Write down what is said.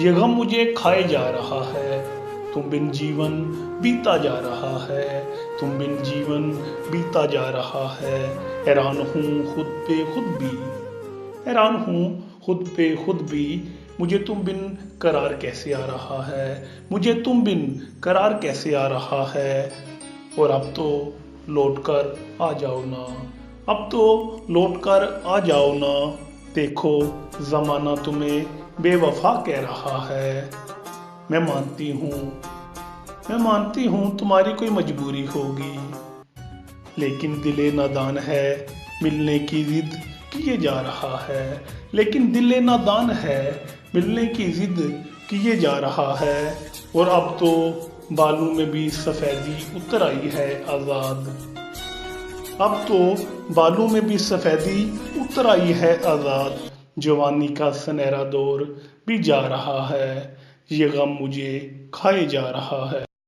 ये गम मुझे खाए जा रहा है, तुम बिन जीवन बीता जा रहा है, तुम बिन जीवन बीता जा रहा है। हैरान हूँ खुद पे खुद भी, हैरान हूँ खुद पे खुद भी, मुझे तुम बिन करार कैसे आ रहा है, मुझे तुम बिन करार कैसे आ रहा है। और अब तो लौट कर आ जाओ ना, अब तो लौट कर आ जाओ ना, देखो जमाना तुम्हें बेवफा कह रहा है। मैं मानती हूँ, मैं मानती हूँ तुम्हारी कोई मजबूरी होगी, लेकिन दिले नादान है मिलने की जिद किए जा रहा है, लेकिन दिले नादान है मिलने की जिद किए जा रहा है। और अब तो बालों में भी सफ़ेदी उतर आई है आज़ाद, अब तो बालों में भी सफ़ेदी उतर आई है आज़ाद, जवानी का सुनहरा दौर भी जा रहा है, ये गम मुझे खाए जा रहा है।